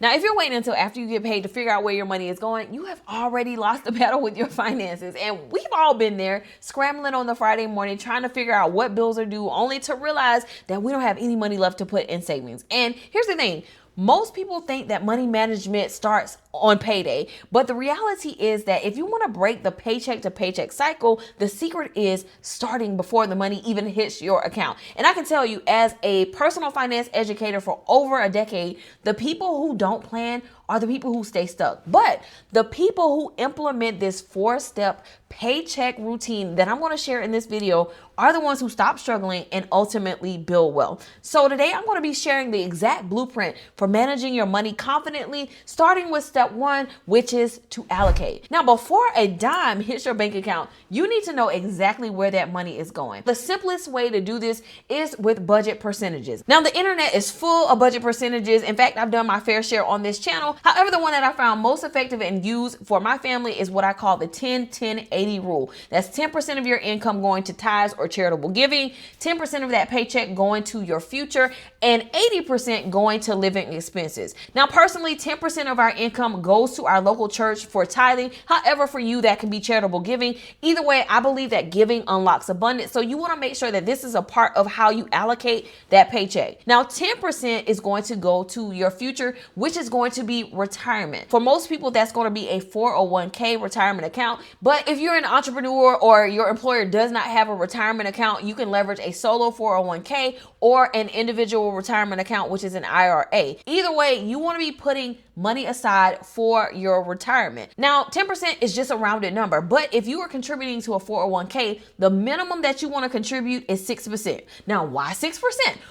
Now, if you're waiting until after you get paid to figure out where your money is going, you have already lost the battle with your finances. And we've all been there, scrambling on the Friday morning, trying to figure out what bills are due, only to realize that we don't have any money left to put in savings. And here's the thing. Most people think that money management starts on payday, but the reality is that if you want to break the paycheck to paycheck cycle, the secret is starting before the money even hits your account. And I can tell you, as a personal finance educator for over a decade, the people who don't plan are the people who stay stuck. But the people who implement this 4-step paycheck routine that I'm going to share in this video are the ones who stop struggling and ultimately build wealth. So today I'm going to be sharing the exact blueprint for managing your money confidently, starting with step 1, which is to allocate. Now, before a dime hits your bank account, you need to know exactly where that money is going. The simplest way to do this is with budget percentages. Now, the internet is full of budget percentages. In fact, I've done my fair share on this channel. However, the one that I found most effective and used for my family is what I call the 10-10-80 rule. That's 10% of your income going to tithes or charitable giving, 10% of that paycheck going to your future, and 80% going to living expenses. Now, personally, 10% of our income goes to our local church for tithing. However, for you, that can be charitable giving. Either way, I believe that giving unlocks abundance. So you want to make sure that this is a part of how you allocate that paycheck. Now, 10% is going to go to your future, which is going to be retirement. For most people, that's going to be a 401k retirement account. But if you're an entrepreneur or your employer does not have a retirement account, you can leverage a solo 401k or an individual retirement account, which is an IRA. Either way, you want to be putting money aside for your retirement. Now, 10% is just a rounded number, but if you are contributing to a 401k, the minimum that you want to contribute is 6%. Now, why 6%?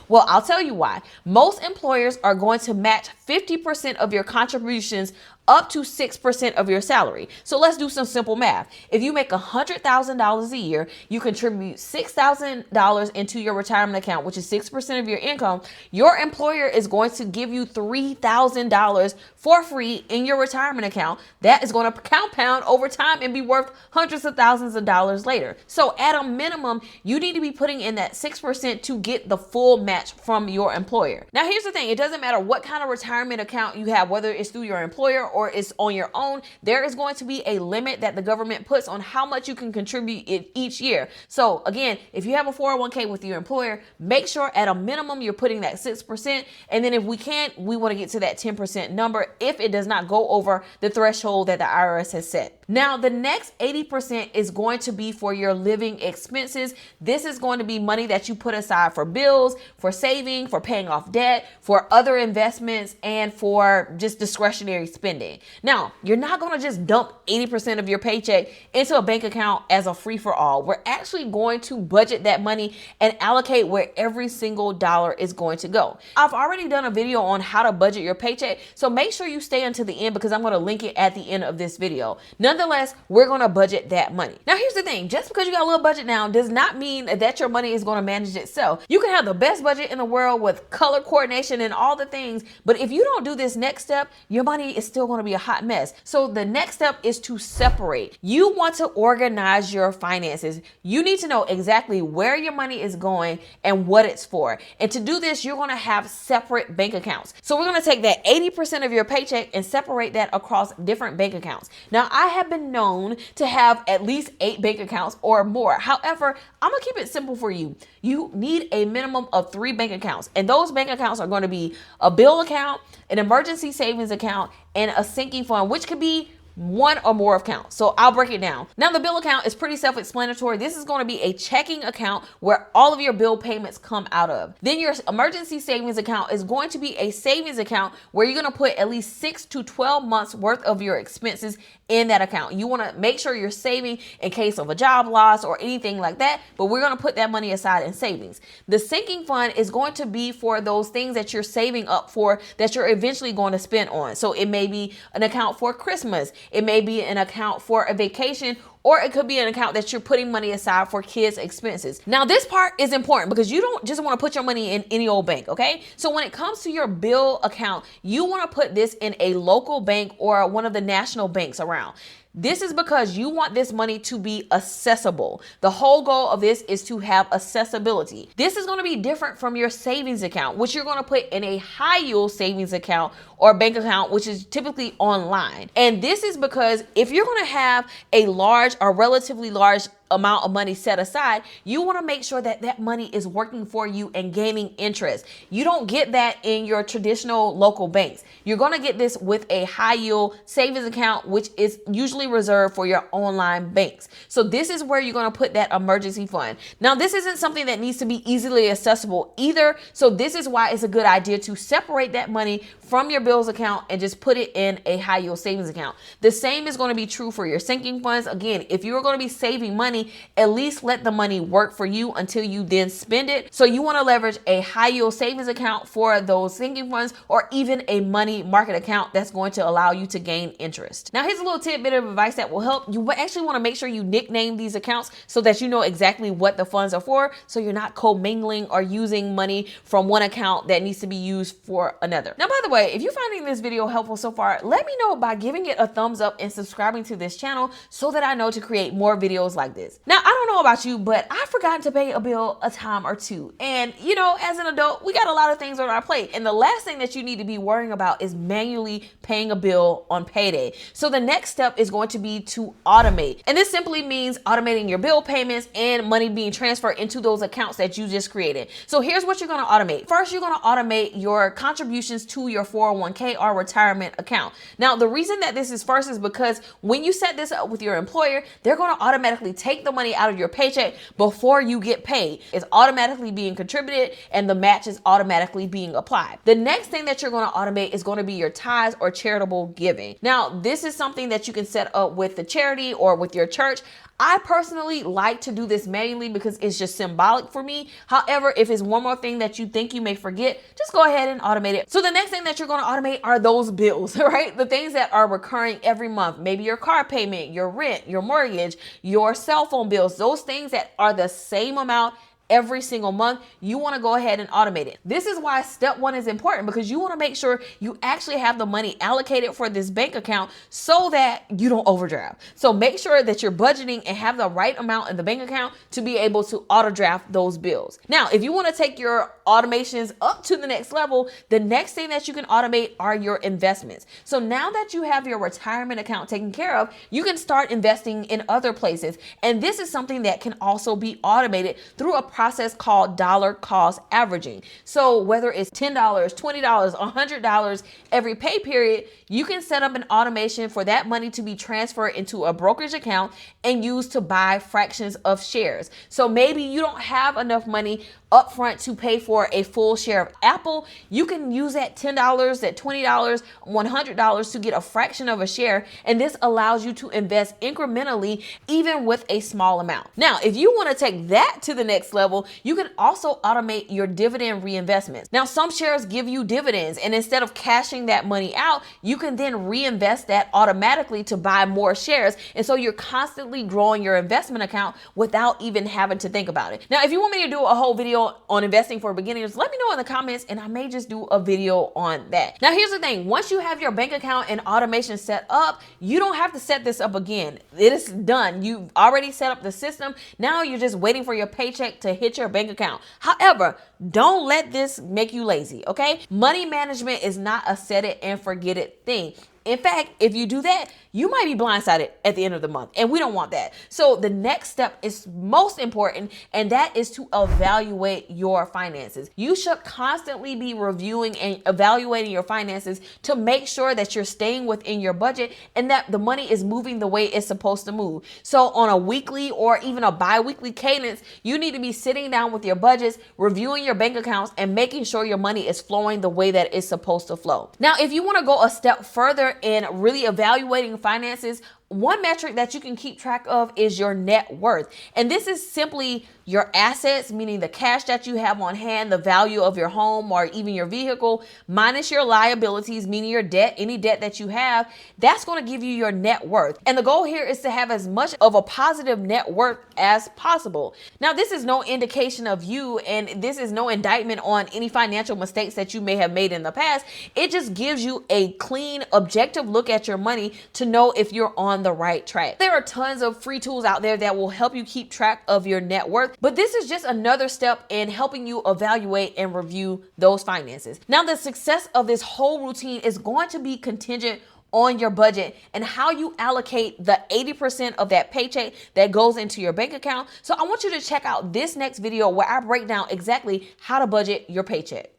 Well, I'll tell you why. Most employers are going to match 50% of your contributions up to 6% of your salary. So let's do some simple math. If you make $100,000 a year, you contribute $6,000 into your retirement account, which is 6% of your income. Your employer is going to give you $3,000 for free in your retirement account. That is going to compound over time and be worth hundreds of thousands of dollars later. So at a minimum, you need to be putting in that 6% to get the full match from your employer. Now, here's the thing. It doesn't matter what kind of retirement account you have, whether it's through your employer or it's on your own, there is going to be a limit that the government puts on how much you can contribute each year. So again, if you have a 401k with your employer, make sure at a minimum you're putting that 6%. And then if we can't, we want to get to that 10% number if it does not go over the threshold that the IRS has set. Now, the next 80% is going to be for your living expenses. This is going to be money that you put aside for bills, for saving, for paying off debt, for other investments, and for just discretionary spending. Now, you're not going to just dump 80% of your paycheck into a bank account as a free-for-all. We're actually going to budget that money and allocate where every single dollar is going to go. I've already done a video on how to budget your paycheck, so make sure you stay until the end because I'm going to link it at the end of this video. Nonetheless, we're going to budget that money. Now, here's the thing. Just because you got a little budget now does not mean that your money is going to manage itself. You can have the best budget in the world with color coordination and all the things, but if you don't do this next step, your money is still going to be a hot mess. So the next step is to separate. You want to organize your finances. You need to know exactly where your money is going and what it's for. And to do this, you're going to have separate bank accounts. So we're going to take that 80% of your paycheck and separate that across different bank accounts. Now, I have been known to have at least 8 bank accounts or more. However, I'm going to keep it simple for you. You need a minimum of 3 bank accounts, and those bank accounts are going to be a bill account, an emergency savings account, and a sinking fund, which could be one or more accounts. So I'll break it down. Now, the bill account is pretty self-explanatory. This is going to be a checking account where all of your bill payments come out of. Then your emergency savings account is going to be a savings account where you're going to put at least 6 to 12 months worth of your expenses in that account. You want to make sure you're saving in case of a job loss or anything like that, but we're going to put that money aside in savings. The sinking fund is going to be for those things that you're saving up for that you're eventually going to spend on. So it may be an account for Christmas. It may be an account for a vacation or it could be an account that you're putting money aside for kids' expenses. Now, this part is important because you don't just want to put your money in any old bank, okay? So when it comes to your bill account, you want to put this in a local bank or one of the national banks around. This is because you want this money to be accessible. The whole goal of this is to have accessibility. This is going to be different from your savings account, which you're going to put in a high yield savings account or bank account, which is typically online. And this is because if you're going to have a large or relatively large amount of money set aside, you want to make sure that that money is working for you and gaining interest. You don't get that in your traditional local banks. You're going to get this with a high yield savings account, which is usually reserved for your online banks. So this is where you're going to put that emergency fund. Now, this isn't something that needs to be easily accessible either. So this is why it's a good idea to separate that money from your bills account and just put it in a high yield savings account. The same is going to be true for your sinking funds. Again, if you're going to be saving money, at least let the money work for you until you then spend it. So you want to leverage a high yield savings account for those sinking funds, or even a money market account that's going to allow you to gain interest. Now, here's a little tidbit of advice that will help. You actually want to make sure you nickname these accounts so that you know exactly what the funds are for, so you're not commingling or using money from one account that needs to be used for another. Now, by the way, if you're finding this video helpful so far, let me know by giving it a thumbs up and subscribing to this channel so that I know to create more videos like this. Now, I don't know about you, but I've forgotten to pay a bill a time or two. And you know, as an adult, we got a lot of things on our plate. And the last thing that you need to be worrying about is manually paying a bill on payday. So the next step is going to be to automate. And this simply means automating your bill payments and money being transferred into those accounts that you just created. So here's what you're going to automate. First, you're going to automate your contributions to your 401k or retirement account. Now, the reason that this is first is because when you set this up with your employer, they're going to automatically take the money out of your paycheck before you get paid. It's automatically being contributed and the match is automatically being applied. The next thing that you're going to automate is going to be your tithes or charitable giving. Now, this is something that you can set up with the charity or with your church. I personally like to do this manually because it's just symbolic for me. However, if it's one more thing that you think you may forget, just go ahead and automate it. So the next thing that you're going to automate are those bills, right? The things that are recurring every month, maybe your car payment, your rent, your mortgage, your cell phone bills, those things that are the same amount every single month, you want to go ahead and automate it. This is why step one is important, because you want to make sure you actually have the money allocated for this bank account so that you don't overdraft. So make sure that you're budgeting and have the right amount in the bank account to be able to auto draft those bills. Now, if you want to take your automations up to the next level, the next thing that you can automate are your investments. So now that you have your retirement account taken care of, you can start investing in other places. And this is something that can also be automated through a process called dollar cost averaging. So whether it's $10, $20, $100 every pay period, you can set up an automation for that money to be transferred into a brokerage account and used to buy fractions of shares. So maybe you don't have enough money upfront to pay for a full share of Apple. You can use that $10, that $20, $100 to get a fraction of a share. And this allows you to invest incrementally, even with a small amount. Now, if you want to take that to the next level, you can also automate your dividend reinvestments. Now, some shares give you dividends, and instead of cashing that money out, you can then reinvest that automatically to buy more shares. And so you're constantly growing your investment account without even having to think about it. Now, if you want me to do a whole video on investing for beginners, let me know in the comments and I may just do a video on that. Now, here's the thing. Once you have your bank account and automation set up, you don't have to set this up again. It is done. You've already set up the system. Now you're just waiting for your paycheck to hit your bank account. However, don't let this make you lazy, okay? Money management is not a set it and forget it thing. In fact, if you do that, you might be blindsided at the end of the month, and we don't want that. So the next step is most important, and that is to evaluate your finances. You should constantly be reviewing and evaluating your finances to make sure that you're staying within your budget and that the money is moving the way it's supposed to move. So on a weekly or even a bi-weekly cadence, you need to be sitting down with your budgets, reviewing your bank accounts, and making sure your money is flowing the way that it's supposed to flow. Now, if you want to go a step further in really evaluating finances, one metric that you can keep track of is your net worth. And this is simply your assets, meaning the cash that you have on hand, the value of your home or even your vehicle, minus your liabilities, meaning your debt, any debt that you have. That's going to give you your net worth. And the goal here is to have as much of a positive net worth as possible. Now, this is no indication of you, and this is no indictment on any financial mistakes that you may have made in the past. It just gives you a clean, objective look at your money to know if you're on the right track. There are tons of free tools out there that will help you keep track of your net worth, but this is just another step in helping you evaluate and review those finances. Now, the success of this whole routine is going to be contingent on your budget and how you allocate the 80% of that paycheck that goes into your bank account. So I want you to check out this next video where I break down exactly how to budget your paycheck.